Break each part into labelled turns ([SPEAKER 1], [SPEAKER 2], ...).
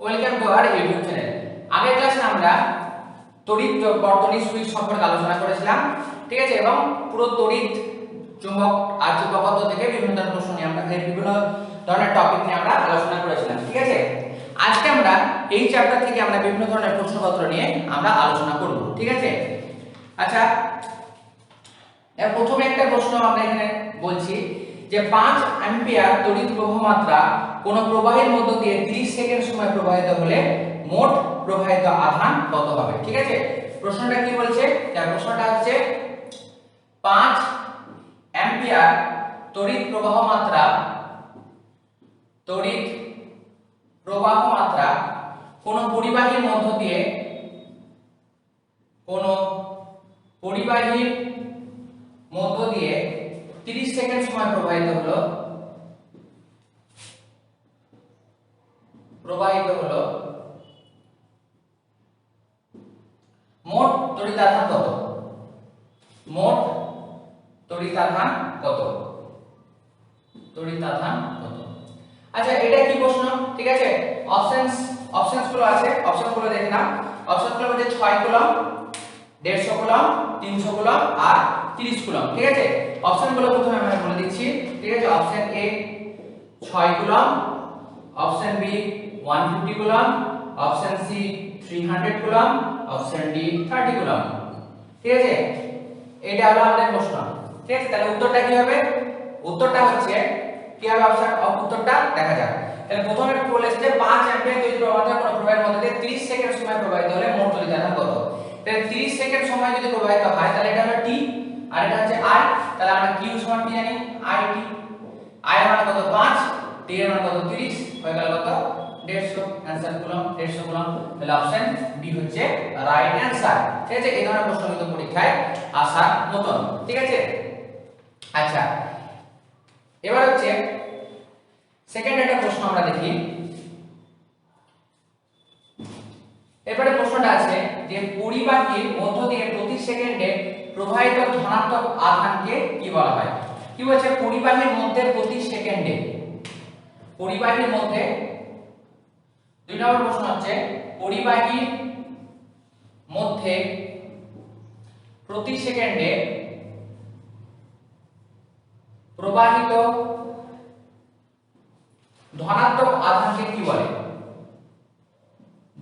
[SPEAKER 1] Welcome to our YouTube channel. আগের ক্লাসে আমরা তড়িৎ বর্তনী সুইচ সম্পর্কে আলোচনা করেছিলাম, ঠিক আছে, এবং পুরো তড়িৎ চুম্বক আর চুম্বকত্ব থেকে বিভিন্ন ধরনের প্রশ্ন নিয়ে আমরা বিভিন্ন ধরনের টপিক নিয়ে আমরা আলোচনা করেছিলাম, ঠিক আছে। আজকে আমরা এই চ্যাপ্টার থেকে আমরা বিভিন্ন ধরনের প্রশ্নপত্র নিয়ে আমরা আলোচনা করব, ঠিক আছে। আচ্ছা, এর প্রথমে একটা প্রশ্ন আমরা এখানে বলছি যে 5 অ্যাম্পিয়ার তড়িৎ প্রবাহ মাত্রা কোন প্রবাহের মধ্য দিয়ে 30 সেকেন্ড সময় প্রবাহিত হলে মোট প্রবাহিত আধান কত হবে, ঠিক আছে। প্রশ্নটা কি বলছে? তার প্রশ্নটা হচ্ছে 5 অ্যাম্পিয়ার তড়িৎ প্রবাহ মাত্রা কোন পরিবাহীর মধ্য দিয়ে 30 সেকেন্ড সময় প্রবাহিত হলো মোট তড়িতাধান কত? আচ্ছা, এটা কি প্রশ্ন, ঠিক আছে। অপশনস গুলো আছে, অপশনগুলো দেখে নাও। অপশনগুলো হচ্ছে 6 কুলম্ব, 150 কুলম্ব, 300 কুলম্ব আর 30 কুলম্ব, ঠিক আছে। অপশনগুলো প্রথমে আমরা বলে দিচ্ছি, ঠিক আছে। Option A 6 coulomb, option B 150 coulomb, option C 300 coulomb, option D 30 coulomb, ঠিক আছে। এটা হলো আমাদের প্রশ্ন, ঠিক আছে। তাহলে উত্তরটা কি হবে? উত্তরটা হচ্ছে কি হবে? উত্তরটা দেখা যাক। তাহলে প্রথমে বলেছে যে 5 অ্যাম্পিয়ার তড়িৎ প্রবাহ মাত্রা কোন প্রবাহের মধ্যে দিয়ে 30 সেকেন্ড সময় প্রবাহিত হলে মোট তড়িতাধান কত? তাহলে 30 সেকেন্ড সময় যদি প্রবাহিত হয় তাহলে এটা হলো টি আর এটা হচ্ছে আই। তাহলে আমরা q সমান কি জানি? আইটি। আই এর মান কত? 5, টি এর মান কত? 30, হয়ে গেল কত? 150 आंसर কুলম্ব, 150 কুলম্ব। তাহলে অপশন বি হচ্ছে রাইট आंसर, ঠিক আছে। এই ধরনের প্রশ্ন কিন্তু পরীক্ষায় আসার মতন, ঠিক আছে। আচ্ছা, এবার হচ্ছে সেকেন্ড একটা প্রশ্ন আমরা দেখি। এবারে প্রশ্নটা আছে যে পরিবাহীর মধ্য দিয়ে প্রতি সেকেন্ডে প্রবাহিত ধনাত্মক আধানকে কি বলা হয়? কি বলছে? পরিবাহীর মধ্যে প্রতি সেকেন্ডে, পরিবাহীর মধ্যে, 2 নম্বর প্রশ্ন হচ্ছে পরিবাহীর মধ্যে প্রতি সেকেন্ডে প্রবাহিত ধনাত্মক আধানকে কি বলে?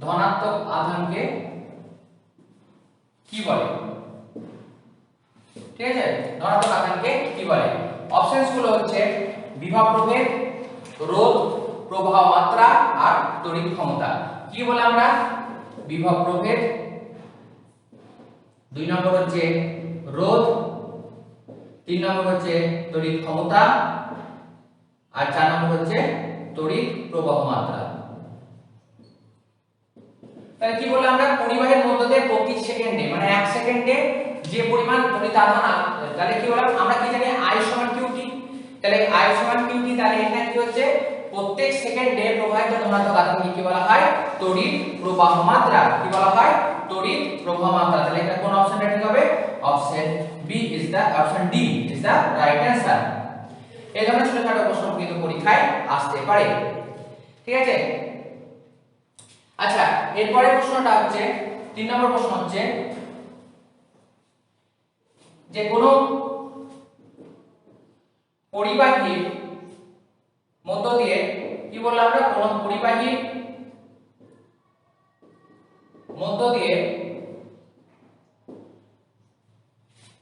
[SPEAKER 1] ধনাত্মক আধানকে কি বলে, ঠিক আছে। ধনাত্মক আধানকে কি বলে? অপশনস গুলো হচ্ছে বিভব প্রভেদ, রোধ, প্রবাহ মাত্রা আর তড়িৎ ক্ষমতা। কি বলে আমরা? বিভব প্রভেদ, 2 নম্বর হচ্ছে রোধ, 3 নম্বর হচ্ছে তড়িৎ ক্ষমতা আর 4 নম্বর হচ্ছে তড়িৎ প্রবাহ মাত্রা। তাহলে কি বললাম আমরা? পরিবাহীর মধ্য দিয়ে প্রতি সেকেন্ডে, মানে 1 সেকেন্ডে যে পরিমাণ তড়িতাধান, তাহলে কি বললাম আমরা? কি জানি? I সমান qt। তাহলে I সমান qt, তাহলে এখানে কি হচ্ছে? প্রত্যেক সেকেন্ডে প্রবাহিত ধনাত্মক আধানকে কি বলা হয়? তড়িৎ প্রবাহ মাত্রা। কি বলা হয়? তড়িৎ প্রবাহ মাত্রা। তাহলে এখানে কোন অপশনটা ঠিক হবে? Option B is the, option D is the right answer. এই ধরনের ছোটখাটো প্রশ্ন কিন্তু পরীক্ষায় আসতে পারে, ঠিক আছে। আচ্ছা, এরপরে প্রশ্নটা হচ্ছে 3 নম্বর প্রশ্ন হচ্ছে যে কোন পরিবাহীর মধ্য দিয়ে, কি বললাম আমরা? কোন পরিবাহীর মধ্য দিয়ে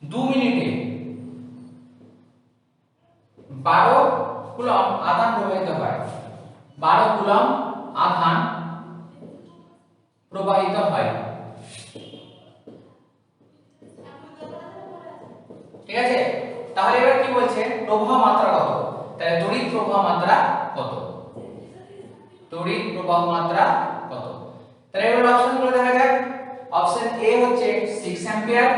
[SPEAKER 1] 2 মিনিটে 12 কুলম্ব আধান প্রবাহিত হয়। 12 কুলম্ব আধান প্রবাহিত হয়, ঠিক আছে। তাহলে এবার কি বলছে? প্রবাহ মাত্রা কত? তাহলে তড়িৎ প্রবাহ মাত্রা কত? তড়িৎ প্রবাহ মাত্রা কত? তাহলে এবার অপশনগুলো দেখা যাক। অপশন এ হচ্ছে 6 অ্যাম্পিয়ার,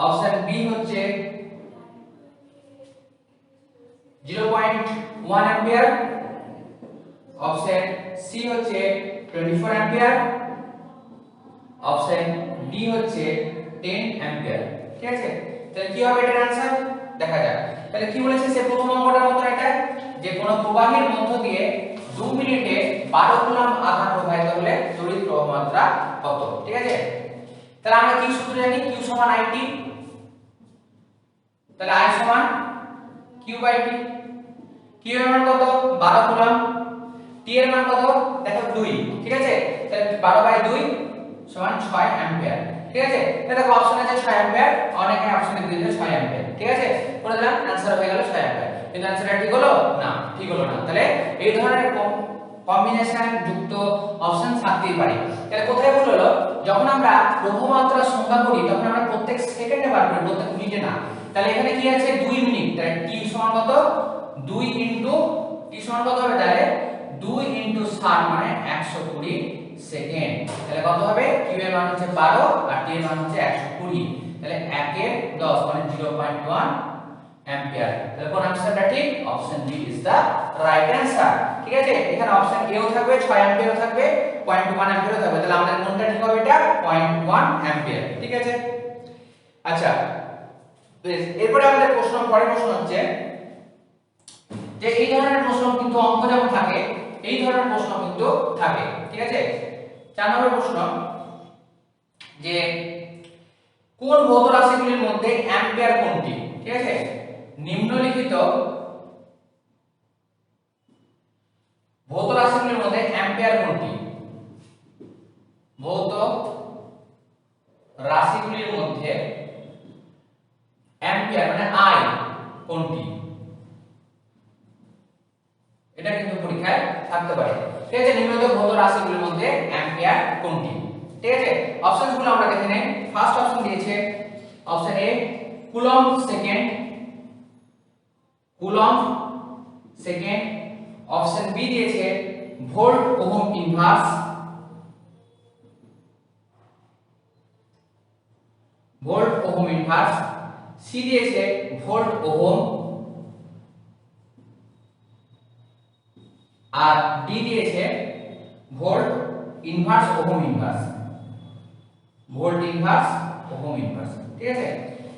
[SPEAKER 1] অপশন বি হচ্ছে 0.1 অ্যাম্পিয়ার, অপশন সি হচ্ছে 24 অ্যাম্পিয়ার, অপশন ডি হচ্ছে 10 অ্যাম্পিয়ার, ঠিক আছে। তাহলে কি হবে এটার आंसर? দেখা যাক। তাহলে কি বলেছে? সে প্রথম অঙ্কটার মতো এটা, যে কোন প্রবাহের মধ্য দিয়ে 2 মিনিটে 12 কুলম্ব আধান প্রবাহিত হলে তড়িৎ প্রবাহ মাত্রা কত? ঠিক আছে, তাহলে আমরা কি সূত্র জানি? Q সমান IT, তাহলে I সমান Q বাই T। Q এর মান কত? 12 কুলম্ব। T এর মান কত? দেখো 2, ঠিক আছে, তাহলে 12 বাই 2 সমান 6 অ্যাম্পিয়ার। ঠিক আছে, তাহলে দেখো অপশন আছে 6 অ্যাম্পিয়ার, অনেকে অপশনে দিয়ে দিয়েছে 6 অ্যাম্পিয়ার। ঠিক আছে, করে দিলাম, आंसर হয়ে গেল 6 অ্যাম্পিয়ার। কিন্তু आंसरটা ঠিক হলো না, ঠিক হলো না। তাহলে এই ধরনের কম্বিনেশন যুক্ত অপশন থাকতেই পারে। তাহলে কোথায় ভুল হলো? যখন আমরা প্রবাহ মাত্রা সংজ্ঞা করি তখন আমরা প্রত্যেক সেকেন্ডে বার করি, প্রত্যেক মিনিটে না। তাহলে এখানে কি আছে? 2 মিনিট, তাহলে t সমান কত? 2 ইনটু t সমান কত হবে? তাহলে 2 ইনটু 60 মানে 120 সেকেন্ড। তাহলে কত হবে? q এর মান হচ্ছে 12 আর t এর মান হচ্ছে 120, তাহলে 1 এর 10 মানে 0.1 অ্যাম্পিয়ার। তাহলে কোন आंसरটা ঠিক? Option B is the right answer. ঠিক আছে, এখানে অপশন এও থাকবে, 6 অ্যাম্পিয়ারও থাকবে, 0.1 অ্যাম্পিয়ারও থাকবে। তাহলে আমাদের কোনটা ঠিক হবে? এটা 0.1 অ্যাম্পিয়ার। ঠিক আছে, আচ্ছা এরপরে আমাদের পরের প্রশ্ন হচ্ছে যে এই ধরনের প্রশ্ন কিন্তু অঙ্ক যেমন থাকে এই ধরনের প্রশ্ন কিন্তু থাকে। ঠিক আছে, 4 নম্বর প্রশ্ন যে কোন ভৌত রাশিগুলির মধ্যে অ্যাম্পিয়ার কোনটি? ঠিক আছে, নিম্নলিখিত ভৌত রাশিগুলির মধ্যে অ্যাম্পিয়ার কোনটি? ভৌত রাশিগুলির মধ্যে অ্যাম্পিয়ার মানে আই কোনটি? এটা কিন্তু পরীক্ষায় থাকতে পারে। ঠিক আছে, নিম্নলিখিত ভৌত রাশিগুলির মধ্যে অ্যাম্পিয়ার কোনটি? ঠিক আছে, অপশনগুলো আমরা দেখে নেই। ফার্স্ট অপশন দিয়েছে option A coulomb second, coulomb second. Option B দিয়েছে volt ohm inverse, volt ohm inverse. C দিয়েছে ভোল্ট ওহম, আর ডি দিয়েছে volt inverse ohm inverse, volt inverse ohm inverse. ঠিক আছে,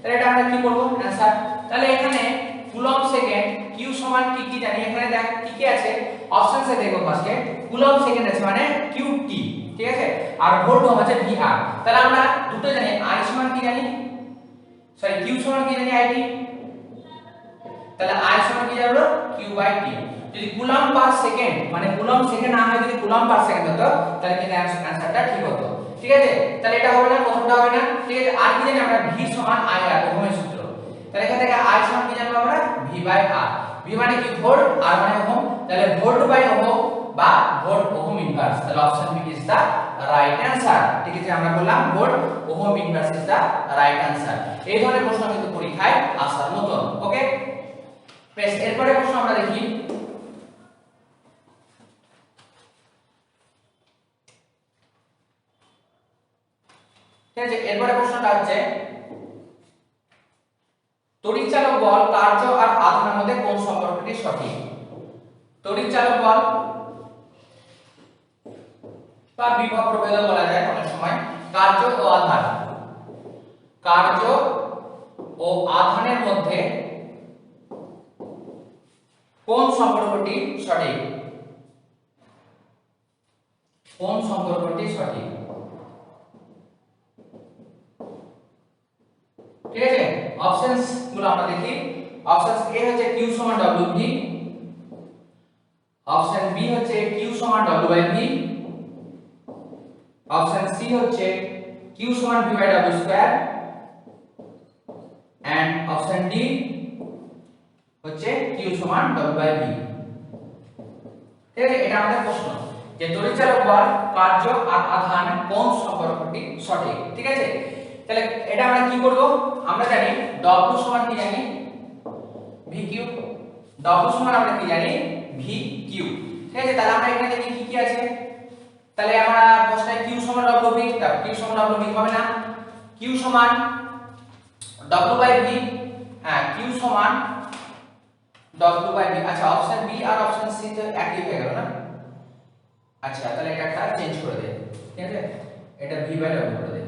[SPEAKER 1] তাহলে এটা আমরা কি করব? आंसर, তাহলে এখানে কুলম্ব সেকেন্ড q সমান কি কি জানি? এখানে দেখ কি কি আছে, অপশনসে দেখো ফার্স্টে কুলম্ব সেকেন্ড আছে মানে qt। ঠিক আছে, আর ভোল্ট ওহম আছে vr। তাহলে আমরা দুটো জানি, i সমান কি জানি, সরি q সমান কি জানি it, তাহলে i সমান কি জানলো? q by t। যদি কুলম্ব পার সেকেন্ড মানে কুলম্ব সেকেন্ড না হয় যদি কুলম্ব পার সেকেন্ড হতো তাহলে কিন্তু आंसरটা ঠিক হতো। ঠিক আছে, তাহলে এটা হবে না, প্রথমটা হবে না। ঠিক আছে, আর কি জানি আমরা? v সমান i আর ওহমের সূত্র। তাহলে এখান থেকে i সমান কি জানবো আমরা? v by r। v মানে কি? ভোল্ট, r মানে ওহম, তাহলে ভোল্ট বাই ওহম বা ভোল্ট ওহম ইনভার্স। তাহলে option B is the right answer. ঠিক আছে, আমরা বললাম volt ohm inverse is the right answer. এই ধরনের প্রশ্ন কিন্তু পরীক্ষায় আসার মতন। ওকে, বেশ, এরপরে প্রশ্ন আমরা দেখি। ঠিক আছে, এরপরে প্রশ্নটা হচ্ছে তড়িৎচালক বল, কার্য আর আধানের মধ্যে কোন সম্পর্কটি সঠিক? তড়িৎচালক বল বা বিভব প্রভেদ বলা যায় অনেক সময়, কার্য ও আধান, কার্য ও আধানের মধ্যে কোন সম্পর্কটি সঠিক? কোন সম্পর্কটি সঠিক? ঠিক আছে, অপশনস গুলো আমরা দেখি। অপশনস এ হচ্ছে q সমান wv, অপশন বি হচ্ছে q সমান w by v, option C হচ্ছে q সমান v by w square, and option D হচ্ছে q সমান w বাই v। ঠিক আছে, এটা আমাদের প্রশ্ন যে তড়িৎচালক বল, কার্য আর আধান কোন সম্পর্কটি সঠিক। ঠিক আছে, তাহলে এটা আমরা কি করব? আমরা জানি w সমান কি জানি? vq। w সমান আমরা কি জানি? vq। ঠিক আছে, তাহলে আমরা এখানে দেখি কি কি আছে। তাহলে আমরা প্রশ্নে q সমান wv, তাহলে q সমান wv হবে না, q সমান w বাই v। হ্যাঁ, q সমান w বাই v। আচ্ছা, অপশন বি আর অপশন সি তো একই হয়ে গেল না? আচ্ছা, তাহলে এটা একটা চেঞ্জ করে দে। ঠিক আছে, এটা v বাই w করে দে।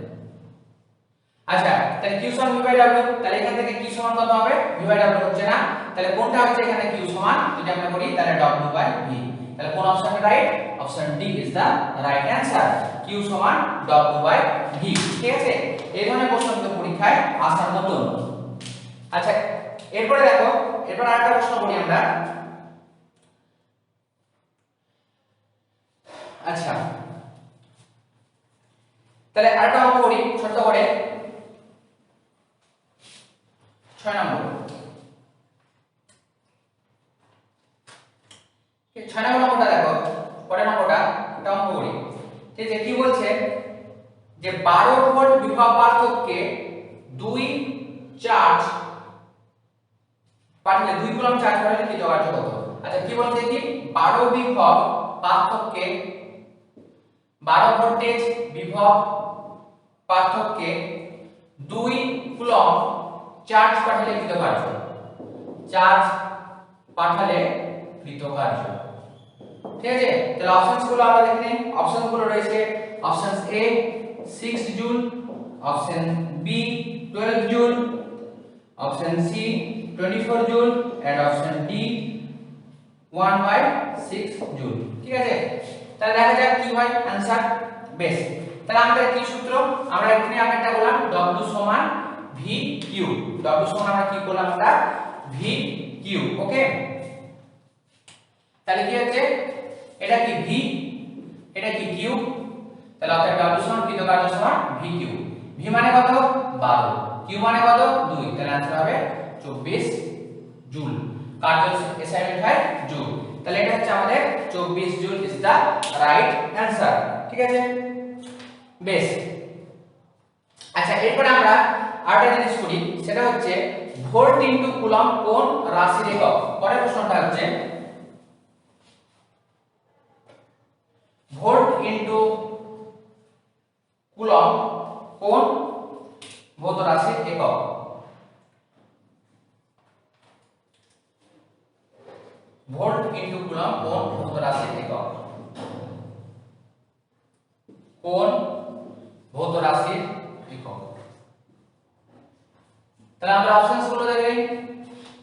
[SPEAKER 1] আচ্ছা, তাহলে q সমান v বাই w, তাহলে এখান থেকে q সমান কত হবে? v বাই w হচ্ছে না, তাহলে কোনটা হচ্ছে এখানে q সমান? যদি আমরা করি তাহলে w বাই v। তাহলে কোন option right? Option D is the right answer. q সমান w/v। ঠিক আছে, এই ধরনের প্রশ্ন কিন্তু পরীক্ষায় আসার মতন। আচ্ছা, এরপরে দেখো, এরপর আরেকটা প্রশ্ন করি আমরা। আচ্ছা, তাহলে আরেকটা অঙ্ক করি ছোট করে। 6 নম্বর, 6 নম্বর অঙ্কটা দেখো, পরের অঙ্কটা এটা অঙ্ক করি। ঠিক আছে, কি বলছে যে 12 ভোল্ট বিভব পার্থক্যে 2 চার্জ পাঠালে 2 কুলম্ব চার্জ পাঠালে কৃত কার্য কত? আচ্ছা, কি বলছে কি 12 বিভব পার্থক্যে 12 ভোল্টেজ বিভব পার্থক্যে 2 কুলম্ব চার্জ পাঠালে কৃত কার্য। চার্জ পাঠালে কৃত কার্য। ঠিক আছে, তাহলে অপশনস গুলো আমরা দেখে নিই। অপশন গুলো রয়েছে option A 6 joule, option B 12 joule, option C 24 joule and option D 1/6 joule. ঠিক আছে, তাহলে দেখা যাক কি হয় आंसर। বেশ, তাহলে আমাদের কি সূত্র? আমরা এখানে একটা বললাম w সমান vq। w সমান আমরা কি বললাম? আমরা vq। ওকে, তাহলে কি হচ্ছে, এটা কি v, এটা কি q, তাহলে অর্থাৎ w সমান কৃত কার্য সমান vq। v মানে কত? 12, q মানে কত? 2, তাহলে आंसर হবে 24 জুল। কার্য অ্যাসাইনমেন্ট হয় জুল, তাহলে এটা হচ্ছে আমাদের 24 joule is the right answer. ঠিক আছে, বেশ। আচ্ছা, এরপর আমরা আরেকটা জিনিস করি, সেটা হচ্ছে ভোল্ট ইনটু কুলম্ব কোন রাশির একক। পরের প্রশ্নটা হচ্ছে ভোল্ট ইনটু কুলম্ব কোন ভৌত রাশির একক। ভোল্ট ইনটু কুলম্ব কোন ভৌত রাশির একক। কোন ভৌত রাশির একক। তাহলে আমরা অপশনস গুলো দেখে নিই।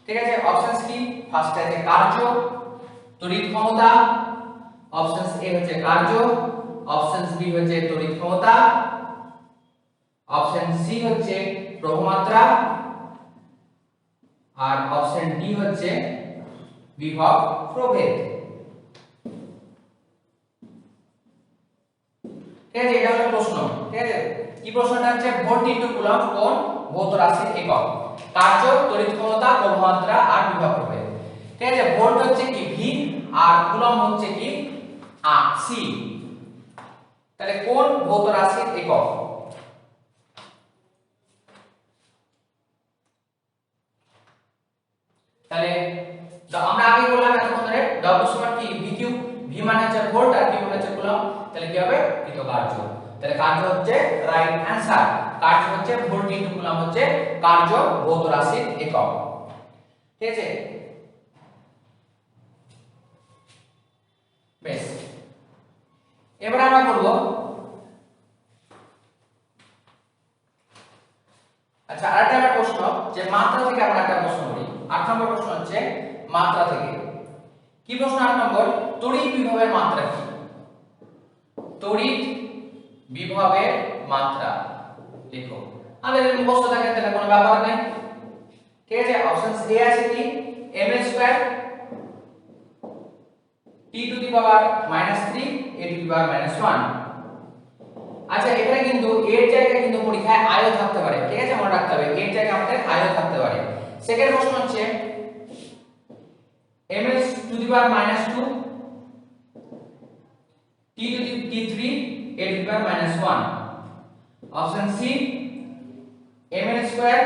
[SPEAKER 1] ঠিক আছে, অপশনস কি? ফার্স্ট আছে কার্য, তড়িৎ ক্ষমতা। অপশনস এ হচ্ছে কার্য, অপশনস বি হচ্ছে তড়িৎ ক্ষমতা, অপশন সি হচ্ছে প্রবাহমাত্রা, আর অপশন ডি হচ্ছে বিভব প্রভেদ। ঠিক আছে, এটা হলো প্রশ্ন। ঠিক আছে, কি প্রশ্নটা হচ্ছে ভোল্ট ইনটু কুলম্ব কোন ভৌত রাশির একক। কার্য, তড়িৎ ক্ষমতা, প্রবাহমাত্রা আর বিভব প্রভেদ। ঠিক আছে, ভোল্ট হচ্ছে কি ভি আর কুলম্ব হচ্ছে কি সি। তাহলে কোন ভৌত রাশির একক? তাহলে আমরা আগে বললাম এতক্ষণ ধরে w সমান কি vq। v মানে হচ্ছে ভোল্ট আর q মানে হচ্ছে কুলম্ব, তাহলে কি হবে? কৃত কার্য। তাহলে কার্য হচ্ছে রাইট অ্যানসার। কার্য হচ্ছে ভোল্ট ইনটু কুলম্ব হচ্ছে কার্য ভৌত রাশির একক। ঠিক আছে, বেশ। এবারে আমরা করব, আচ্ছা আরেকটা একটা প্রশ্ন, যে মাত্রা থেকে আমরা একটা প্রশ্ন করি। 8 নম্বর প্রশ্ন হচ্ছে মাত্রা থেকে। কি প্রশ্ন 8 নম্বর? তড়িৎ বিভবের মাত্রা কি? তড়িৎ বিভবের মাত্রা লিখো। আমাদের মুখস্থ থাকে তাহলে কোনো ব্যাপার নেই। ঠিক আছে, অপশন এ আছে কি ml square t to the power -3 a to the power -1। আচ্ছা, এখানে কিন্তু এর জায়গায় কিন্তু পরীক্ষায় আয়ও থাকতে পারে। ঠিক আছে, মনে রাখতে হবে এর জায়গায় আমাদের আয়ও থাকতে পারে। সেকেন্ড প্রশ্ন হচ্ছে ml to the power -2 t to the t3 a to the power -1। Option C ml square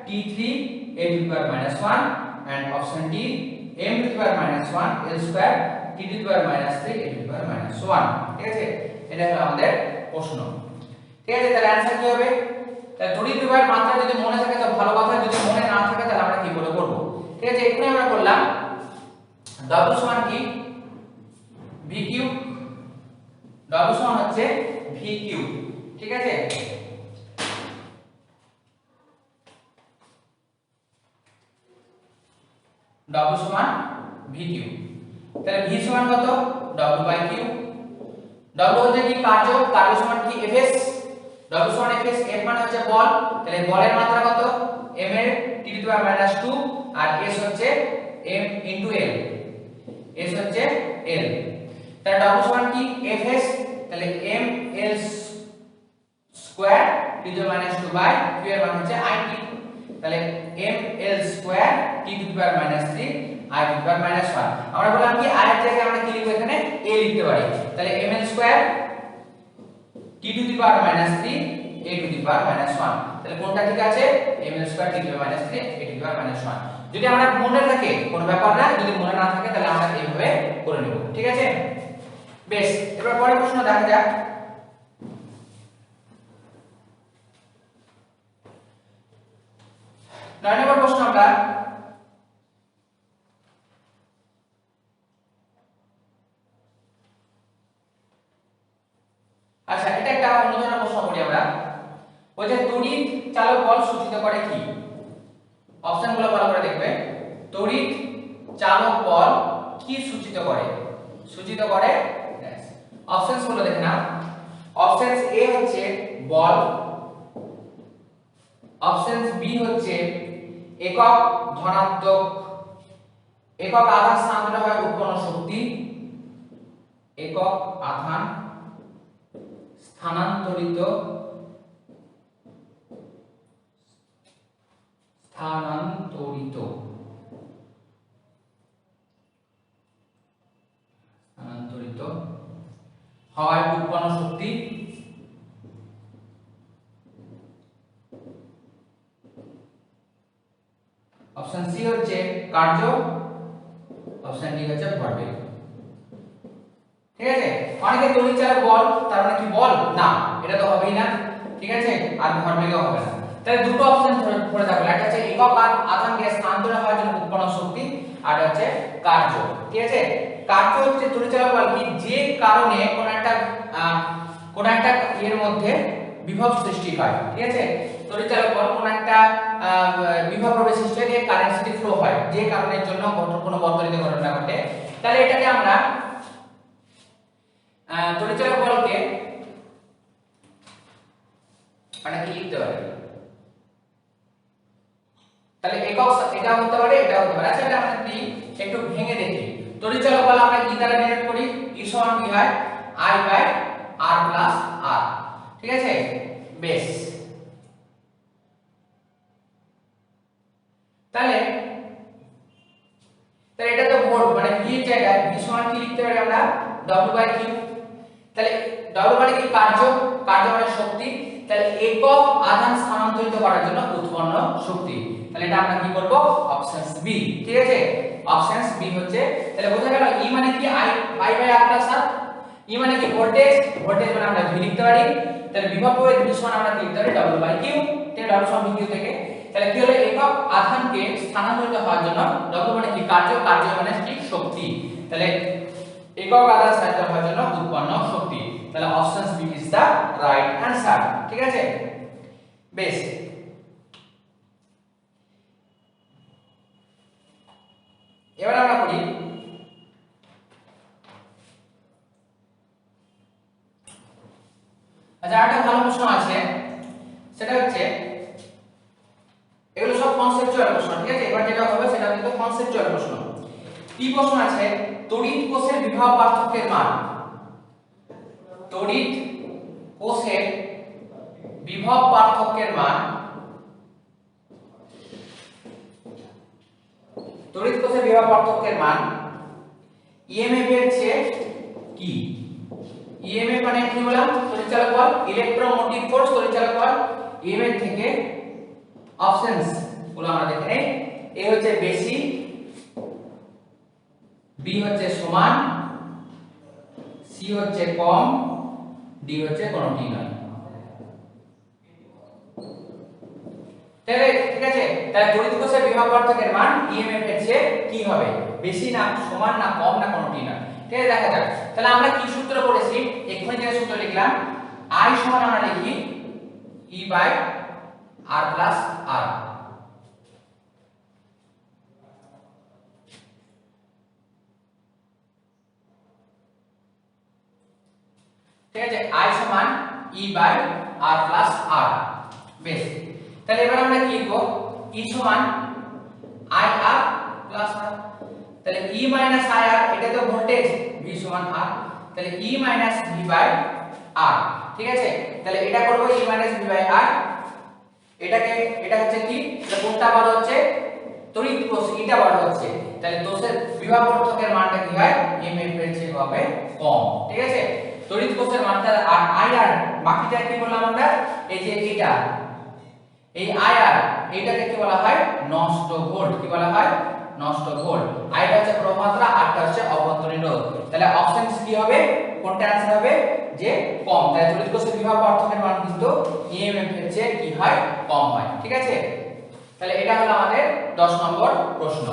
[SPEAKER 1] t3 a to the power -1 and option d m to the power -1 l square t to the power -3 a to the power -1। ঠিক আছে, এটা হলো আমাদের প্রশ্ন। ঠিক আছে, তাহলে answer কি হবে? তাহলে তড়িৎ বিভবের মাত্রা যদি মনে থাকে তো ভালো কথা, যদি মনে না থাকে তাহলে আমরা কি করে করব? ঠিক আছে, এখানে আমরা করলাম w সমান কি vq। w সমান হচ্ছে vq। ঠিক আছে, w সমান vq। তাহলে v সমান কত? W by Q. W হচ্ছে কি কার্য, কার্য সমান কি Fs, W সমান Fs, F মানে হচ্ছে বল, তাহলে বলের মাত্রা কত m এর t⁻², আর s হচ্ছে m * l, s হচ্ছে l, তাহলে W সমান কি Fs, তাহলে m l square t⁻² by q এর মান হচ্ছে it, তাহলে m l square t⁻³ i⁻⁻1। আমরা বললাম কি i এর জায়গায় আমরা কি লিখব, এখানে a লিখতে পারি, তাহলে m l square t⁻³ a⁻⁻1, তাহলে কোনটা ঠিক আছে, m l square t⁻³ a⁻⁻1। যদি আমরা মনে থাকে কোনো ব্যাপার না, যদি মনে না থাকে তাহলে আমরা এইভাবে করে নেব, ঠিক আছে। বেশ, এবার পরের প্রশ্ন দেখা যাক। 9 নম্বর প্রশ্ন আমরা আচ্ছা, এটা একটা অন্য ধরনের প্রশ্ন করি আমরা। বলছে তড়িৎ চালক বল সূচিত করে কি? অপশনগুলো ভালো করে দেখবে। তড়িৎ চালক বল কি সূচিত করে? সূচিত করে, অপশনস গুলো দেখে নাও। অপশনস এ হচ্ছে বল, অপশনস বি হচ্ছে একক ধনাত্মক, একক আধান স্থানান্তরিত হয় উৎপন্ন শক্তি, একক আধান স্থানান্তরিত হয় উৎপন্ন শক্তি, অপশন সি হচ্ছে কার্য, অপশন ডি হচ্ছে ভরবেগ। ঠিক আছে, অনেকে তড়িৎ চালক বল তার মানে কি বল না, এটা তো হবেই না, ঠিক আছে, আর ভরবেগও হবে না। তাহলে দুটো অপশন ধরে থাকবে, একটা হচ্ছে একক আধানকে স্থানান্তরিত হওয়ার জন্য উৎপন্ন শক্তি, আর হচ্ছে কার্য। ঠিক আছে, কার্য হচ্ছে তড়িৎ চালক বল কি যে কারণে কোন একটা এর মধ্যে বিভব সৃষ্টি হয়। ঠিক আছে, তড়িৎ চালক বল কোন একটা বিভব প্রবাহ সৃষ্টি হয়, কারেন্ট ফ্লো হয়, যে কারণের জন্য কোনো বর্তনীতে ঘটনা ঘটে। তাহলে এটাকে আমরা তড়িৎ চালক বলকে মানে কি লিখতে পারি, তাহলে একক এটা হতে পারে, এটা হতে পারে। আচ্ছা, এটা আমরা একটু ভেঙে দেখি। তড়িৎ চালক বল আমরা কি দ্বারা ডিনোট করি? E সমান কি হয়, I by R plus R। ঠিক আছে, বেশ, তাহলে এটা তো ভোল্ট, মানে v এর জায়গায় v সমান কি লিখতে পারি আমরা, W বাই Q। তাহলে W মানে কি কার্য, কার্য মানে শক্তি, তাহলে একক আধান স্থানান্তরিত করার জন্য উৎপন্ন শক্তি। তাহলে এটা আমরা কি করব, অপশনস বি। ঠিক আছে, অপশনস বি হচ্ছে, তাহলে বোঝা গেল E মানে কি I by R plus R, E মানে কি ভোল্টেজ, ভোল্টেজ মানে আমরা v লিখতে পারি, তাহলে বিভব প্রবাহের v সমান আমরা কি লিখতে পারি, W বাই Q। ঠিক আছে, W সমান Q থেকে, তাহলে কি হলো, একক আধানকে স্থানান্তরিত হওয়ার জন্য W মানে কি কার্য, কার্য মানে কি শক্তি, তাহলে একক আধান স্থানান্তরিত হওয়ার জন্য উৎপন্ন শক্তি। তাহলে option B is the right answer. ঠিক আছে, বেশ, এবার আমরা করি আচ্ছা, একটা ভালো প্রশ্ন আছে, সেটা হচ্ছে এগুলো সব কনসেপচুয়াল প্রশ্ন। ঠিক আছে, এবার যেটা হবে সেটা কিন্তু কনসেপচুয়াল প্রশ্ন। কি প্রশ্ন আছে, তড়িৎ কোষের বিভব পার্থক্যের মান, তড়িৎ কোষের বিভব পার্থক্যের মান, তড়িৎ কোষের বিভব পার্থক্যের মান ইএমএফ এর চেয়ে কি? ইএমএফ মানে কি বললাম, তড়িৎ চালক বল, ইলেকট্রোমোটিভ ফোর্স তড়িৎ চালক বল, ইএমএফ থেকে অপশনস গুলো আমরা দেখে নেই। এ হচ্ছে বেশি, বি হচ্ছে সমান, সি হচ্ছে কম, ডি হচ্ছে কোনটি নয়। তাহলে ঠিক আছে, তাহলে তড়িৎ কোষের বিভব পার্থক্যের মান ইএমএফ এর চেয়ে কি হবে, বেশি না সমান না কম না কোনটি নয়। ঠিক আছে, দেখা যাক। তাহলে আমরা কি সূত্র পড়েছি, এক্ষুনি যে সূত্র লিখলাম, I সমান আমরা লিখি E by R plus R। By R plus R. বেশ, তাহলে এবার আমরা কি লিখব, ই সমান আই আর প্লাস আর। তাহলে ই মাইনাস আই আর, এটা তো ভোল্টেজ, ভি সমান আর, তাহলে ই মাইনাস ভি বাই আর। ঠিক আছে, তাহলে এটা করব ই মাইনাস ভি বাই আর, এটাকে, এটা হচ্ছে কি, এটা কোনটা বড় হচ্ছে, তড়িৎ কোষ, এটা বড় হচ্ছে, তাহলে কোষের বিভব বর্ধকের মানটা কি হয়, এমএফ এর চেয়ে হবে কম। ঠিক আছে, তড়িৎ কোষের মানটা আর আই আর, বাকিটা কি বললাম আমরা, এই যে এটা, এই আই আর, এইটাকে কি বলা হয়, নষ্ট ভোল্ট। কি বলা হয়, নষ্ট ভোল্ট। আইটা হচ্ছে প্রবাহমাত্রা, আরটা হচ্ছে অভ্যন্তরীণ রোধ। তাহলে অপশন কি হবে, কোনটা आंसर হবে, যে কম। তাহলে তড়িৎ কোষের বিভব বর্ধকের মান কিন্তু ইএমএফ এর চেয়ে কি হয়, কম হয়। ঠিক আছে, তাহলে এটা হলো আমাদের 10 নম্বর প্রশ্ন।